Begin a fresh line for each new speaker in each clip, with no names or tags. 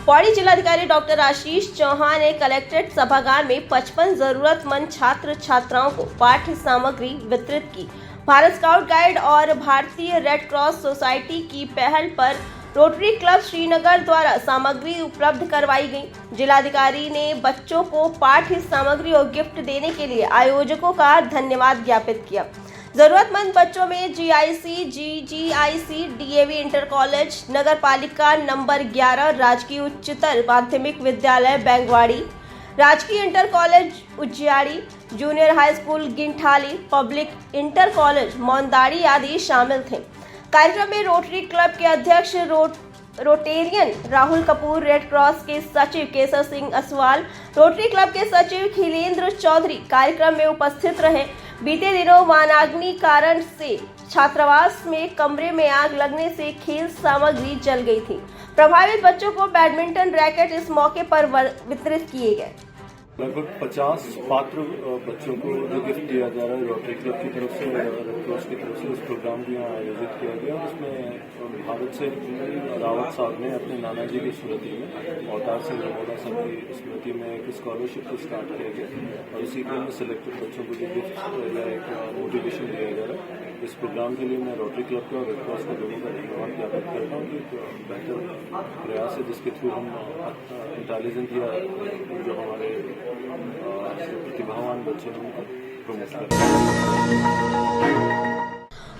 पौड़ी जिलाधिकारी डॉक्टर आशीष चौहान ने कलेक्ट्रेट सभागार में 55 जरूरतमंद छात्र छात्राओं को पाठ्य सामग्री वितरित की। भारत स्काउट गाइड और भारतीय रेड क्रॉस सोसाइटी की पहल पर रोटरी क्लब श्रीनगर द्वारा सामग्री उपलब्ध करवाई गई। जिलाधिकारी ने बच्चों को पाठ्य सामग्री और गिफ्ट देने के लिए आयोजकों का धन्यवाद ज्ञापित किया। जरूरतमंद बच्चों में GIC, GGIC, DAV inter college, नगर पालिका नंबर 11 राजकीय उच्चतर माध्यमिक विद्यालय बैंगवाड़ी, राजकीय inter college Ujjiyadi, junior high school Ginthali, public inter college Maundadi आदि शामिल थे। कार्यक्रम में रोटरी क्लब के अध्यक्ष Rotarian Rahul Kapoor, Red Cross के सचिव केसर सिंह असवाल, रोटरी क्लब के सचिव खिलेंद्र चौधरी कार्यक्रम में उपस्थित रहे। बीते दिनों वनाग्नि कारण से छात्रावास में कमरे में आग लगने से खेल सामग्री जल गई थी। प्रभावित बच्चों को बैडमिंटन रैकेट इस मौके पर वितरित किए गए।
लगभग 50 पात्र बच्चों को जो गिफ्ट दिया जा रहा है रोटरी क्लब की तरफ से, रेड क्रॉस की तरफ से, उस प्रोग्राम भी यहाँ आयोजित किया गया। उसमें भारत से रावत साहब ने अपने नाना जी की स्मृति में, अवतार सिंह रमोदा साहब की स्मृति में एक स्कॉलरशिप को स्टार्ट किया गया और इसी क्रम में सिलेक्टेड बच्चों को जो गिफ्ट या एक मोटिवेशन दिया जा रहा है। इस प्रोग्राम के लिए मैं रोटरी क्लब के और रेड क्रॉस के लोगों का धन्यवाद ज्ञापित करता हूँ कि बेहतर प्रयास है जिसके थ्रू हम इंटेलिजेंट या जो हमारे प्रतिभावान बच्चे हैं उनको प्रमोट करते हैं।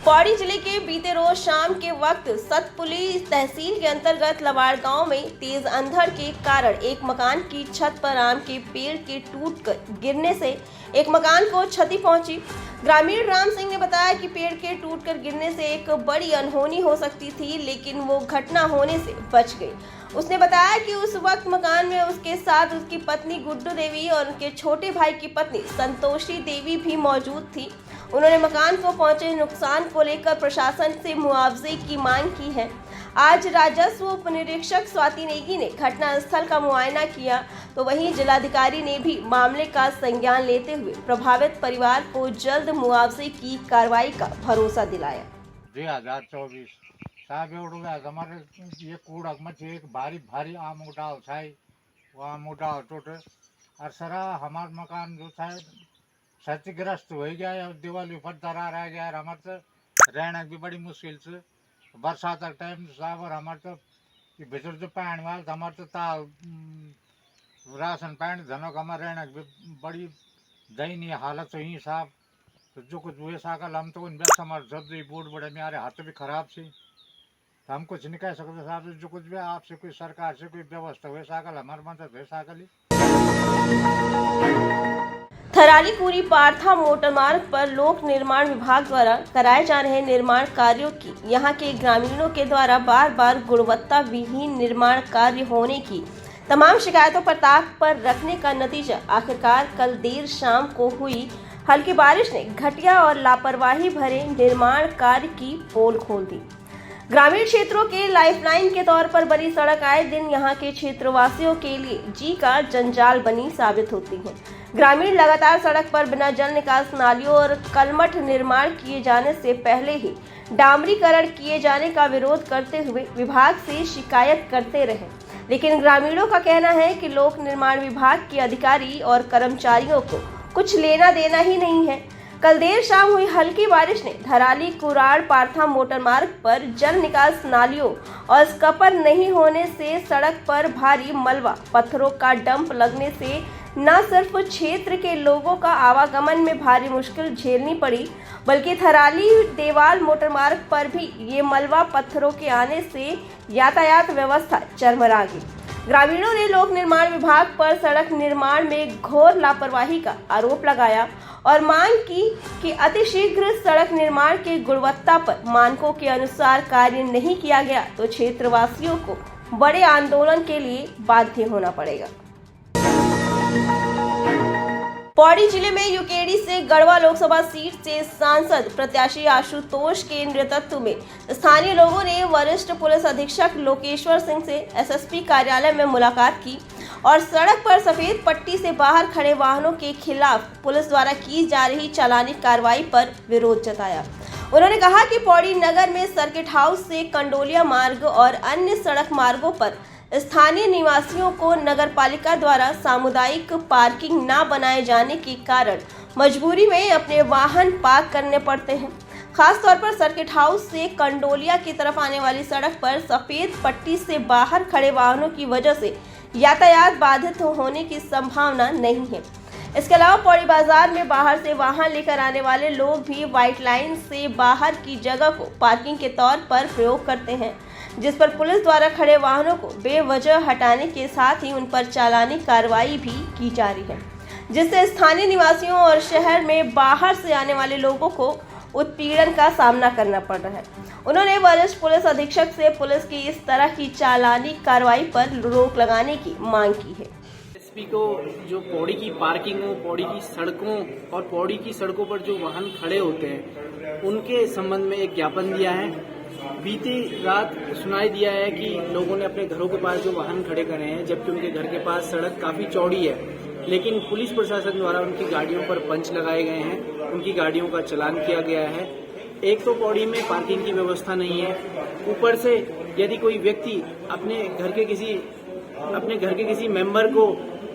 पौड़ी जिले के बीते रोज शाम के वक्त सतपुली तहसील के अंतर्गत लवाड़ गांव में तेज अंधड़ के कारण एक मकान की छत पर आम के पेड़ के टूटकर गिरने से एक मकान को क्षति पहुंची। ग्रामीण राम सिंह ने बताया कि पेड़ के टूटकर गिरने से एक बड़ी अनहोनी हो सकती थी, लेकिन वो घटना होने से बच गई। उसने बताया कि उस वक्त मकान में उसके साथ उसकी पत्नी गुड्डू देवी और उनके छोटे भाई की पत्नी संतोषी देवी भी मौजूद थी। उन्होंने मकान को पहुंचे नुकसान को लेकर प्रशासन से मुआवजे की मांग की है। आज राजस्व उप निरीक्षक स्वाति नेगी ने घटनास्थल का मुआयना किया, तो वहीं जिलाधिकारी ने भी मामले का संज्ञान लेते हुए प्रभावित परिवार को जल्द मुआवजे की कार्रवाई का भरोसा दिलाया।
2024 साहब हमारे ये कूड़क में एक भारी भारी आम डाल था, वो आम डाल टूट और सरा हमारा मकान जो था क्षतिग्रस्त हो गया है। दिवाली पर दरार आ गया, हमारे तो रहना भी बड़ी मुश्किल से बरसात का टाइम साहब। और हमारे तो भीतर जो पैन वाल था, हमारे तो ताल राशन पैन धनों का हमारे रहना भी बड़ी दयनीय हालत हुई साहब। तो जो कुछ हुए साकल हम तो उनमें हमारे सब्जी बोर्ड बड़े मेरे हाथ भी खराब सी, तो हम कुछ नहीं कह सकते साहब। जो कुछ भी आपसे कोई सरकार से कोई व्यवस्था हुए साकल हमारे मदद हुए साकल ही।
थराली पूरी पार्था मोटर मार्ग पर लोक निर्माण विभाग द्वारा कराए जा रहे निर्माण कार्यों की यहां के ग्रामीणों के द्वारा बार बार गुणवत्ता विहीन निर्माण कार्य होने की तमाम शिकायतों पर ताक पर रखने का नतीजा आखिरकार कल देर शाम को हुई हल्की बारिश ने घटिया और लापरवाही भरे निर्माण कार्य की पोल खोल दी। ग्रामीण क्षेत्रों के लाइफलाइन के तौर पर बनी सड़क आए दिन यहां के क्षेत्रवासियों के लिए जी का जंजाल बनी साबित होती है। ग्रामीण लगातार सड़क पर बिना जल निकास नालियों और कलमठ निर्माण किए जाने से पहले ही डामरीकरण किए जाने का विरोध करते हुए विभाग से शिकायत करते रहे, लेकिन ग्रामीणों का कहना है कि लोक निर्माण विभाग के अधिकारी और कर्मचारियों को कुछ लेना देना ही नहीं है। कल देर शाम हुई हल्की बारिश ने धराली कुराड़ पार्था मोटर मार्ग पर जल निकास नालियों और स्कपर नहीं होने से सड़क पर भारी मलबा पत्थरों का डंप लगने से न सिर्फ क्षेत्र के लोगों का आवागमन में भारी मुश्किल झेलनी पड़ी, बल्कि थराली देवाल मोटर मार्ग पर भी ये मलबा पत्थरों के आने से यातायात व्यवस्था चरमरा गई। ग्रामीणों ने लोक निर्माण विभाग पर सड़क निर्माण में घोर लापरवाही का आरोप लगाया और मांग की कि अतिशीघ्र सड़क निर्माण की गुणवत्ता पर मानकों के अनुसार कार्य नहीं किया गया तो क्षेत्रवासियों को बड़े आंदोलन के लिए बाध्य होना पड़ेगा। पौड़ी जिले में यूकेडी से गढ़वा लोकसभा सीट से सांसद प्रत्याशी आशुतोष के नेतृत्व में स्थानीय लोगों ने वरिष्ठ पुलिस अधीक्षक लोकेश्वर सिंह से एसएसपी कार्यालय में मुलाकात की और सड़क पर सफेद पट्टी से बाहर खड़े वाहनों के खिलाफ पुलिस द्वारा की जा रही चालानी कार्रवाई पर विरोध जताया। उन्होंने कहा कि पौड़ी नगर में सर्किट हाउस से कंडोलिया मार्ग और अन्य सड़क मार्गों पर स्थानीय निवासियों को नगरपालिका द्वारा सामुदायिक पार्किंग न बनाए जाने के कारण मजबूरी में अपने वाहन पार्क करने पड़ते हैं। खास तौर पर सर्किट हाउस से कंडोलिया की तरफ आने वाली सड़क पर सफेद पट्टी से बाहर खड़े वाहनों की वजह से यातायात बाधित होने की संभावना नहीं है। इसके अलावा पौड़ी बाजार में बाहर से वाहन लेकर आने वाले लोग भी व्हाइट लाइन से बाहर की जगह को पार्किंग के तौर पर प्रयोग करते हैं, जिस पर पुलिस द्वारा खड़े वाहनों को बेवजह हटाने के साथ ही उन पर चालानी कार्रवाई भी की जा रही है, जिससे स्थानीय निवासियों और शहर में बाहर से आने वाले लोगों को उत्पीड़न का सामना करना पड़ रहा है। उन्होंने वरिष्ठ पुलिस अधीक्षक से पुलिस की इस तरह की चालानी कार्रवाई पर रोक लगाने की मांग की है।
एसपी को जो पौड़ी की पार्किंगों, पौड़ी की सड़कों और पौड़ी की सड़कों पर जो वाहन खड़े होते हैं उनके संबंध में एक ज्ञापन दिया है। बीती रात सुनाई दिया है कि लोगों ने अपने घरों के पास जो वाहन खड़े करे हैं, जबकि उनके घर के पास सड़क काफी चौड़ी है, लेकिन पुलिस प्रशासन द्वारा उनकी गाड़ियों पर पंच लगाए गए हैं, उनकी गाड़ियों का चालान किया गया है। एक तो पौड़ी में पार्किंग की व्यवस्था नहीं है, ऊपर से यदि कोई व्यक्ति अपने घर के किसी मेंबर को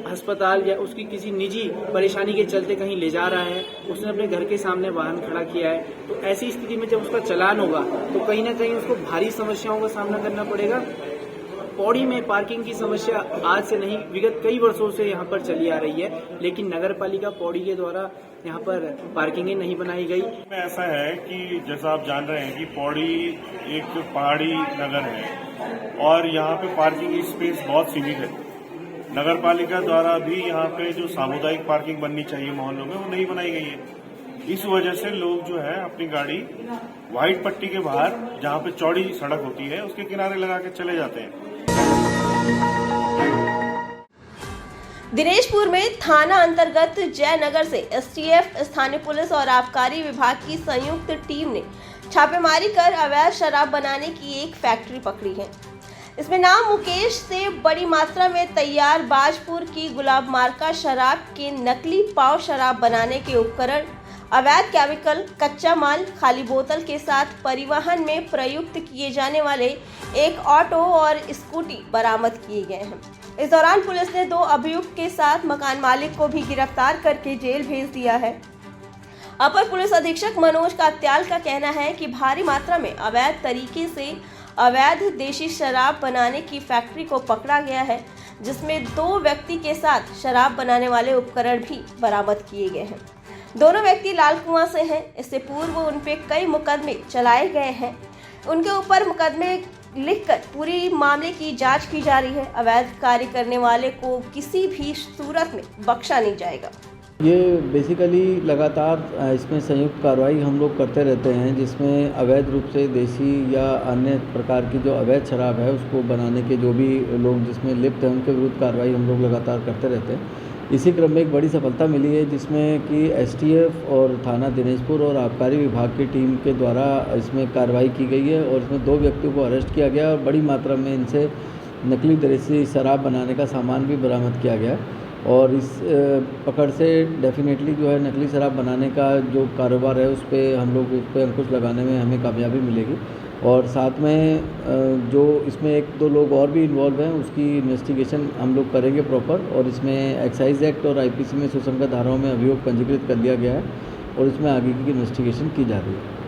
अस्पताल या उसकी किसी निजी परेशानी के चलते कहीं ले जा रहा है, उसने अपने घर के सामने वाहन खड़ा किया है, तो ऐसी स्थिति में जब उसका चालान होगा तो कहीं ना कहीं उसको भारी समस्याओं का सामना करना पड़ेगा। पौड़ी में पार्किंग की समस्या आज से नहीं, विगत कई वर्षों से यहाँ पर चली आ रही है, लेकिन नगरपालिका पौड़ी के द्वारा यहाँ पर पार्किंगें नहीं बनाई गई।
ऐसा है कि जैसा आप जान रहे हैं कि पौड़ी एक पहाड़ी नगर है और यहाँ पे पार्किंग की स्पेस बहुत सीमित है। नगरपालिका द्वारा भी यहाँ पे जो सामुदायिक पार्किंग बननी चाहिए मोहल्लों में वो नहीं बनाई गई है। इस वजह से लोग जो है अपनी गाड़ी व्हाइट पट्टी के बाहर, जहाँ पे चौड़ी सड़क होती है, उसके किनारे लगा के चले जाते हैं।
दिनेशपुर में थाना अंतर्गत जयनगर से एसटीएफ, स्थानीय पुलिस और आबकारी विभाग की संयुक्त टीम ने छापेमारी कर अवैध शराब बनाने की एक फैक्ट्री पकड़ी है। इसमें नाम मुकेश से बड़ी मात्रा में तैयार बाजपुर की गुलाब मार्का शराब के नकली पाव शराब बनाने के उपकरण, अवैध केमिकल, कच्चा माल, खाली बोतल के साथ परिवहन में प्रयुक्त किए जाने वाले एक ऑटो और स्कूटी बरामद किए गए हैं। इस दौरान पुलिस ने 2 अभियुक्त के साथ मकान मालिक को भी गिरफ्तार करके जेल भेज दिया है। अपर पुलिस अधीक्षक मनोज कात्याल का कहना है कि भारी मात्रा में अवैध तरीके से अवैध देशी शराब बनाने की फैक्ट्री को पकड़ा गया है, जिसमें 2 व्यक्ति के साथ शराब बनाने वाले उपकरण भी बरामद किए गए हैं। दोनों व्यक्ति लाल कुआं से हैं। इससे पूर्व उन पे कई मुकदमे चलाए गए हैं। उनके ऊपर मुकदमे लिखकर पूरी मामले की जांच की जा रही है। अवैध कार्य करने वाले को किसी भी सूरत में बख्शा नहीं जाएगा।
ये बेसिकली लगातार इसमें संयुक्त कार्रवाई हम लोग करते रहते हैं, जिसमें अवैध रूप से देसी या अन्य प्रकार की जो अवैध शराब है उसको बनाने के जो भी लोग जिसमें लिप्त हैं उनके विरुद्ध कार्रवाई हम लोग लगातार करते रहते हैं। इसी क्रम में एक बड़ी सफलता मिली है, जिसमें कि एसटीएफ और थाना दिनेशपुर और आबकारी विभाग की टीम के द्वारा इसमें कार्रवाई की गई है और इसमें 2 व्यक्तियों को अरेस्ट किया गया और बड़ी मात्रा में इनसे नकली देसी शराब बनाने का सामान भी बरामद किया गया। और इस पकड़ से डेफिनेटली जो है नकली शराब बनाने का जो कारोबार है उस पर हम लोग उस पर अंकुश लगाने में हमें कामयाबी मिलेगी। और साथ में जो इसमें 1-2 लोग और भी इन्वॉल्व हैं उसकी इन्वेस्टिगेशन हम लोग करेंगे प्रॉपर। और इसमें एक्साइज एक्ट और आईपीसी में सुसंगत धाराओं में अभियोग पंजीकृत कर लिया गया है और इसमें आगे की इन्वेस्टिगेशन की जा रही है।